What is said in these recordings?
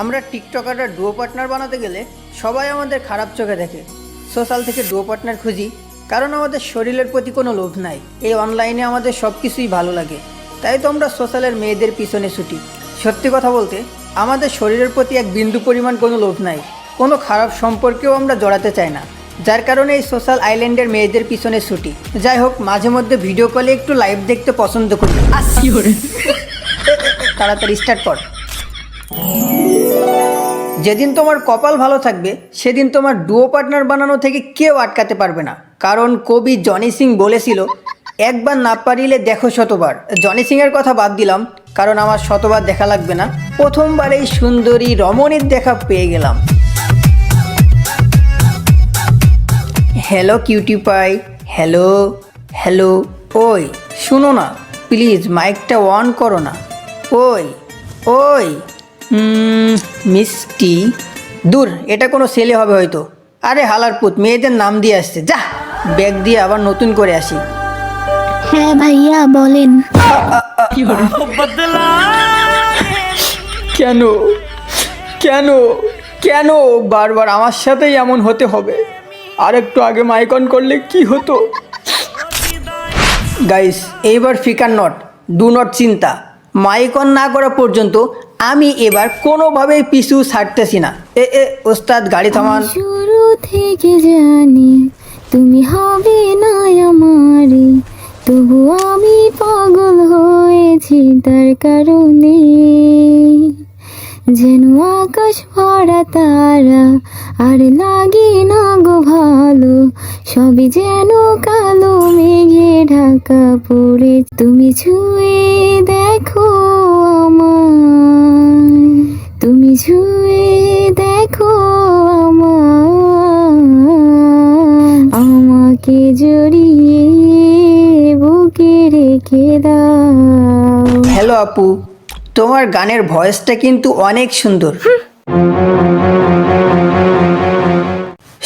আমরা টিকটকাররা duo partner বানাতে গেলে সবাই আমাদের খারাপ চোখে দেখে। সোশ্যাল থেকে ডুও পার্টনার খুঁজি কারণ আমাদের শরীরের প্রতি কোনো লোভ নাই। এই অনলাইনে আমাদের সব কিছুই ভালো লাগে, তাই তো আমরা সোশ্যালের মেয়েদের পিছনে ছুটি। সত্যি কথা বলতে আমাদের শরীরের প্রতি এক বিন্দু পরিমাণ কোনো লোভ নাই, কোনো খারাপ সম্পর্কেও আমরা জড়াতে চাই না, যার কারণে এই সোশ্যাল আইল্যান্ডের মেয়েদের পিছনে ছুটি। যাই হোক, মাঝে মধ্যে ভিডিও কলে একটু লাইভ দেখতে পছন্দ করি। তাড়াতাড়ি স্টার্ট কর। যেদিন তোমার কপাল ভালো থাকবে সেদিন তোমার ডুও পার্টনার বানানো থেকে কেউ আটকাতে পারবে না, কারণ কবি জনি সিং বলেছিল, একবার না পারিলে দেখো শতবার। জনি সিংয়ের কথা বাদ দিলাম কারণ আমার শতবার দেখা লাগবে না, প্রথমবার এই সুন্দরী রমণীর দেখা পেয়ে গেলাম। Hello cutie pie, hello hello. ওই শুনো না, প্লিজ মাইকটা অন করো না। ওই ওই মিষ্টি। দূর, এটা কোনো ছেলে হবে হয়তো। আরে হালার পুত, মেয়েদের নাম দিয়ে আসছে। যা, ব্যাগ দিয়ে আবার নতুন করে আসি। হ্যাঁ ভাইয়া বলেন। কেন কেন কেন বারবার আমার সাথেই এমন হতে হবে? আর একটু আগে মাইক অন করলে কি হতো? গাইস, এইবার ফিকার নট, ডু নট চিন্তা। মাইক অন না করা পর্যন্ত আমি এবার কোনোভাবেই পিছু ছাড়তেছি না। ওস্তাদ গাড়ি থামান। শুরু থেকে জানি তুমি হবে না আমারে, তবু আমি পাগল হয়েছি তার কারণে। যেন আকাশ ভরা তারা আর লাগে না গো ভালো, সবই যেন কালো মেঘে ঢাকা পড়ে। তুমি ছুঁয়ে দেখো আমায়, তুমি ছুঁয়ে দেখো আমায়, আমাকে জড়িয়ে বুকে রেখে দাও। হ্যালো আপু, তোমার গানের ভয়েসটা কিন্তু অনেক সুন্দর।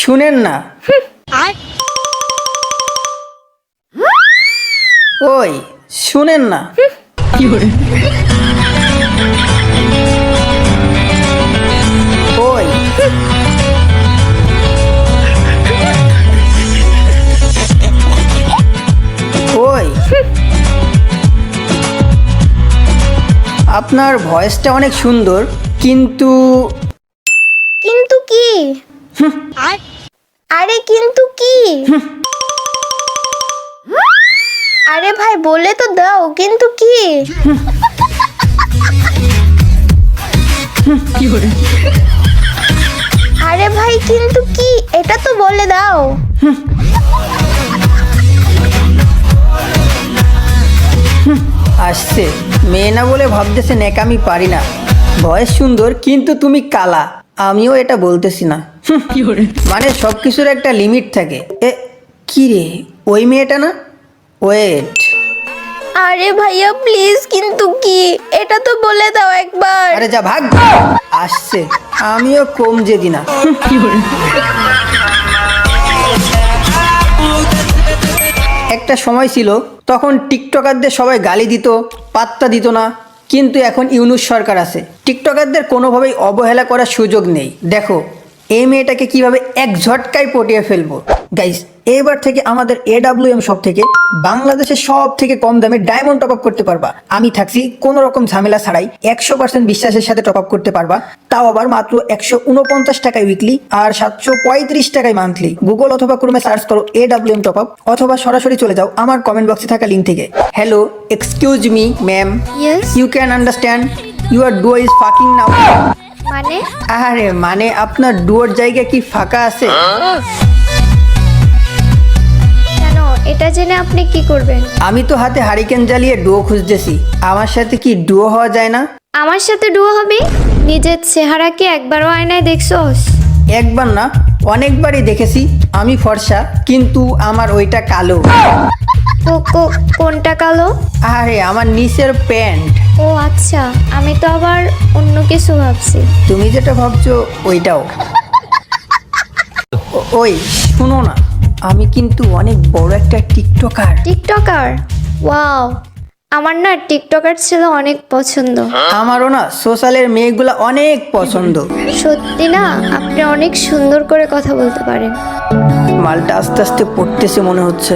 শুনেন না? ওই শুনেন না? ওই ওই আপনার ভয়েসটা অনেক সুন্দর, কিন্তু কিন্তু কি? আরে কিন্তু কি? আরে ভাই বলে তো দাও, কিন্তু কি? আরে ভাই কিন্তু কি, এটা তো বলে দাও। আসছে মেয়ে না বলে ভাবতেছে নেকামি পারি না। ভয়েস সুন্দর কিন্তু তুমি কালা, আমিও এটা বলতেছি না। মানে সব কিছুর একটা লিমিট থাকে। কি রে, ওই মেয়েটা না? ওয়েট, আরে ভাইয়া প্লিজ, কিন্তু কি, এটা তো বলে দাও একবার। আরে যা ভাগ। আসছে, আমিও কম যেদি না। একটা সময় ছিল তখন টিকটকারদের সবাই গালি দিত, পাত্তা দিত না, কিন্তু এখন ইউনূস সরকার আছে, টিকটকারদের কোনোভাবেই অবহেলা করার সুযোগ নেই। দেখো এই মেয়েটাকে কিভাবে এক ঝটকায় পটিয়ে ফেলবো। গাইস, এবার থেকে আমাদের AWM শপ থেকে বাংলাদেশের সব থেকে কম দামে ডায়মন্ড টপ আপ করতে পারবা। আমি থাকছি, কোনো রকম ঝামেলা ছাড়াই 100% বিশ্বাসের সাথে টপ আপ করতে পারবা, তাও আবার মাত্র 149 টাকায় উইকলি আর 735 টাকায় মান্থলি। গুগল অথবা ক্রোমে সার্চ করো AWM টপ আপ, অথবা সরাসরি চলে যাও আমার কমেন্ট বক্সে থাকা লিঙ্ক থেকে। Hello, excuse me ma'am, Yes? You can understand your duo is fucking now. মানে? আরে মানে আপনার ডুয়োর জায়গা কি ফাঁকা আছে? কেন, এটা জেনে আপনি কি করবেন? আমি তো হাতে হারিকেন জ্বালিয়ে ডুয়ো খুঁজতেছি, আমার সাথে কি ডুয়ো হওয়া যায় না? আমার সাথে ডুয়ো হবে? নিজের চেহারাকে একবারও আয়নায় দেখছোস? একবার না, অনেকবারই দেখেছি। আমি ফর্সা, কিন্তু আমার ওইটা কালো। কোনটা কালো? আরে আমার নিচের প্যান্ট। ও আচ্ছা, আমি তো আবার অন্য কিছু ভাবছি। তুমি যেটা ভাবছো ওইটাও। ওই শুনো না, আমি কিন্তু অনেক বড় একটা টিকটকার। টিকটকার? ওয়াও, আমার না টিকটকার ছেলে অনেক পছন্দ। আমারও না সোশ্যালের মেয়েগুলা অনেক পছন্দ। সত্যি না, আপনি অনেক সুন্দর করে কথা বলতে পারেন। মালটা আস্তে আস্তে পড়তেছে মনে হচ্ছে।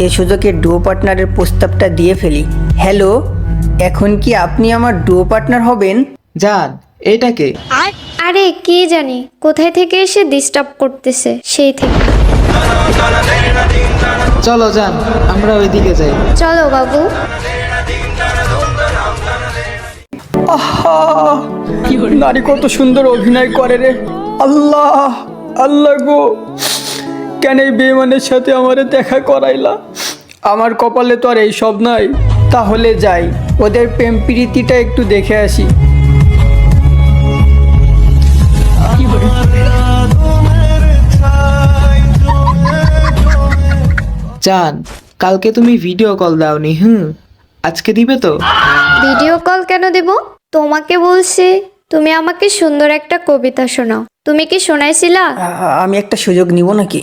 এই সুযোগে ডুও পার্টনারের প্রস্তাবটা দিয়ে ফেলি। হ্যালো, এখন কি আপনি আমার ডুও পার্টনার হবেন? জান, এটা কে? আরে কি জানি কোথায় থেকে এসে ডিস্টার্ব করতেছে সেই থেকে। চলো জান, আমরা ওইদিকে যাই। চলো বাবু। আহা, নারী কত সুন্দর অভিনয় করে রে। আল্লাহ আল্লাহ গো, কেন এই বেঈমানের সাথে আমারে দেখা করাইলা? আমার কপালে তো আর এই সব নাই। তাহলে যাই, ওদের প্রেম প্রীতিটা একটু দেখে আসি। জান, কালকে তুমি ভিডিও কল দাওনি, আজকে দিবে তো? ভিডিও কল কেন দেব? তোমাকে বলছি তুমি আমাকে সুন্দর একটা কবিতা শোনাও। তুমি কি শোনাইছিলা? আমি একটা সুযোগ নিব নাকি?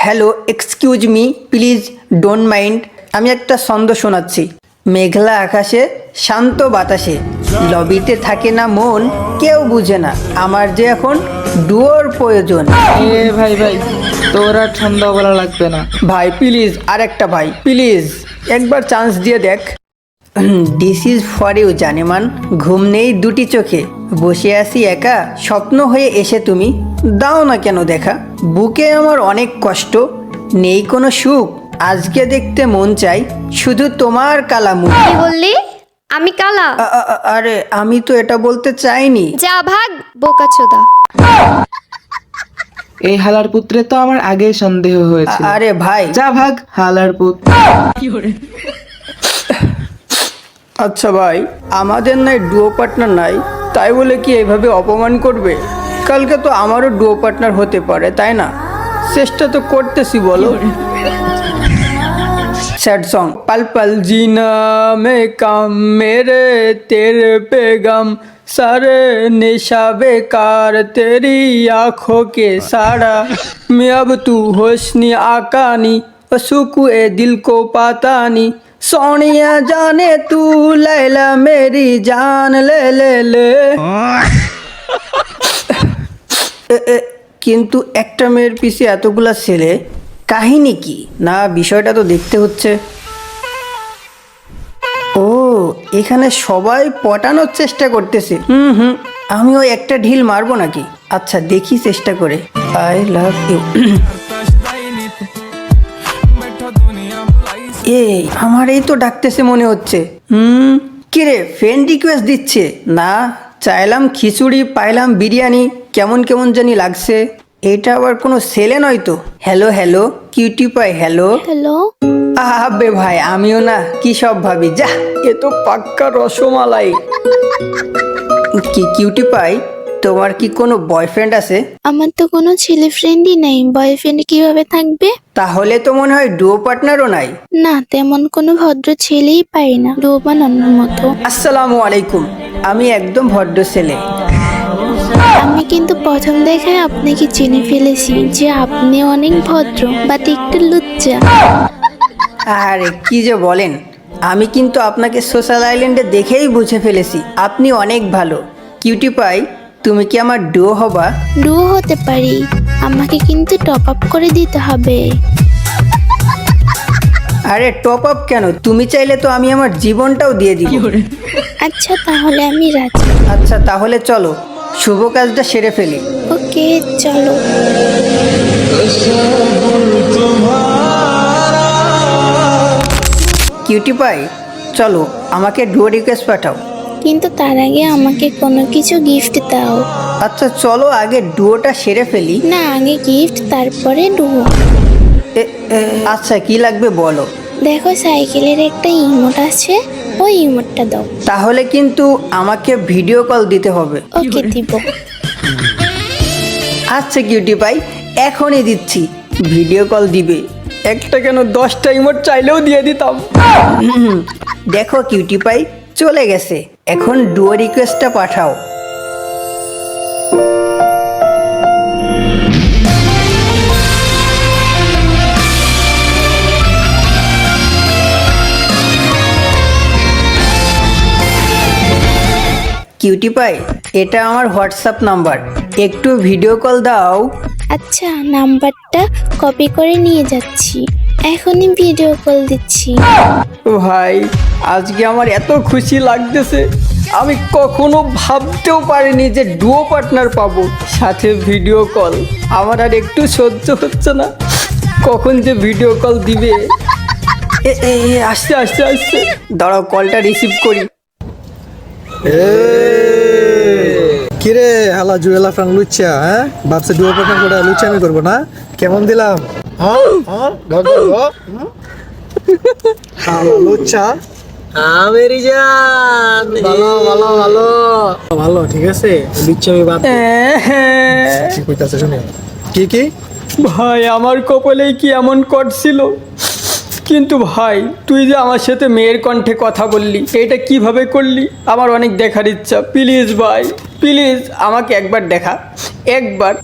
Hello, excuse me, please don't mind. আমি একটা ছন্দ শোনাচ্ছি। মেঘলা আকাশে শান্ত বাতাসে লবিতে থাকে না মন, কেউ বুঝে না আমার যে এখন ডুয়োর প্রয়োজন। এ ভাই ভাই, তোর আর ঠান্ডা বলা লাগবে না। ভাই প্লিজ, আরেকটা ভাই প্লিজ, একবার চান্স দিয়ে দেখ। দিস ইজ ফর ইউ জানেমান। ঘুম নেই দুটি চোখে, বসে আছি একা, স্বপ্ন হয়ে এসে তুমি দাও না কেন দেখা। বুকে আমার অনেক কষ্ট, নেই কোনো সুখ, আজকে দেখতে মন চাই শুধু তোমার কালা মুখ। কি বললি? আমি কালা? আরে আমি তো এটা বলতে চাইনি। যা ভাগ বোকাচোদা। এই হালার পুত্রে তো আমার আগেই সন্দেহ হয়েছিল। আরে ভাই, যা ভাগ হালার পুত। আচ্ছা ভাই, আমাদের নাই ডুও পার্টনার নাই, তাই বলে কি এইভাবে অপমান করবে? কালকে তো আমারও ডুও পার্টনার হতে পারে, তাই না? চেষ্টা তো করতেছি, বলো। Sad song. पल पल जीना में काम मेरे तेरे पेगम, सारे निशा बेकार तेरी आँखों के साड़ा, मैं अब तू होशनी आकानी सुकू ए दिल को पाता नी, सोनिया जाने तू लैला मेरी जान ले ले ले। কিন্তু একটা মেয়ের পিছে এতগুলা ছেলে, কাহিনী কি না? বিষয়টা তো দেখতে হচ্ছে। ও, এখানে সবাই পটানোর চেষ্টা করতেছে। আমিও একটা ঢিল মারবো নাকি? আচ্ছা দেখি চেষ্টা করে। I love you. এই আমার এই তো ডাকতেছে মনে হচ্ছে। কিরে, ফ্রেন্ড রিকোয়েস্ট দিচ্ছে না? চাইলাম খিচুড়ি, পাইলাম বিরিয়ানি, কেমন কেমন জানি লাগছে। এটা আবার কোনো ছেলে নয় তো। Hello hello cutie pie, hello. Hello. আবে ভাই, আমিও না কি সব ভাবি, যা এ তো পাক্কা রসমালাই। কি কিউটি পাই, তোমার কি কোনো বয়ফ্রেন্ড আছে? আমার তো কোনো ছেলে ফ্রেন্ডই নেই, বয়ফ্রেন্ড কিভাবে থাকবে? তাহলে তো মনে হয় ডুও পার্টনারও নাই। না, তেমন কোনো ভদ্র ছেলেই পাই না ডুও বানানোর মতো। আসসালামু আলাইকুম, আমি একদম ভদ্র ছেলে। আমি কিন্তু প্রথম দেখায় আপনাকে চিনে ফেলেছি যে আপনি অনেক ভদ্র, বাট একটু লুচ্চা। আরে কি যে বলেন, আমি কিন্তু আপনাকে সোশ্যাল আইল্যান্ডে দেখেই বুঝে ফেলেছি আপনি অনেক ভালো। কিউটি পাই, তুমি কি আমার ডুও হবা? ডুও হতে পারি, আমাকে কিন্তু টপ আপ করে দিতে হবে। আরে টপ আপ কেন? তুমি চাইলে তো আমি আমার জীবনটাও দিয়ে দিব। আচ্ছা তাহলে আমি রাজি। আচ্ছা তাহলে চলো শুভ কাজটা সেরে ফেলি। ওকে চলো। কিউটি পাই, চলো আমাকে ডুও রিকোয়েস্ট পাঠাও। কিন্তু তার আগে আমাকে কোনো কিছু গিফট দাও। আচ্ছা চলো আগে ডুওটা সেরে ফেলি। না, আগে গিফট তারপরে ডুও। আচ্ছা কি লাগবে বলো। দেখো সাইকেলের একটা ইমোট আছে, ওই ইমোটটা দাও। তাহলে কিন্তু আমাকে ভিডিও কল দিতে হবে। ওকে দিব। আচ্ছা কিউটি পাই, এখনই দিচ্ছি। ভিডিও কল দিবে? একটা কেন 10টা ইমোট চাইলেও দিয়ে দিতাম। দেখো কিউটি পাই চলে গেছে, এখন ডুও রিকোয়েস্টটা পাঠাও। কিউটি পাই, এটা আমার হোয়াটসঅ্যাপ নাম্বার, একটু ভিডিও কল দাও। আচ্ছা, নাম্বারটা কপি করে নিয়ে যাচ্ছি, এখনই ভিডিও কল দিচ্ছি। ভাই আজকে আমার এত খুশি লাগতেছে, আমি কখনো ভাবতেও পারিনি যে ডুও পার্টনার পাবো, সাথে ভিডিও কল। আমার আর একটু সহ্য হচ্ছে না, কখন যে ভিডিও কল দিবে। আসছে আসছে আসছে, দাঁড়াও কলটা রিসিভ করি। কিরে হালা জুয়েলা ফ্রাং লুচ্চা, হ্যাঁ ভাবছে ডুয়ো পার্টনার করে লুচ্চা আমি করবো না? কেমন দিলাম? হ্যাঁ হ্যাঁ গো গো গো হালা লুচ্চা। মেরি জান, ভালো ভালো ভালো ভালো, ঠিক আছে লুচ্চা আমি বাদ কি কইতাছে শুনে। কি কি ভাই আমার কপালে কি এমন কটছিল, কিন্তু ভাই তুই যে আমার সাথে মেয়ের কণ্ঠে কথা বললি, এটা কিভাবে করলি? আমার অনেক দেখার ইচ্ছা, প্লিজ ভাই প্লিজ আমাকে একবার দেখা, একবার।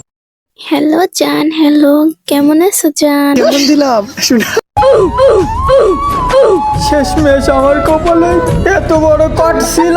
হ্যালো জান, হ্যালো, কেমন আছো জান? কেমন দিলাম শুনে। শেষমেশ আমার কপালে এত বড় কট ছিল।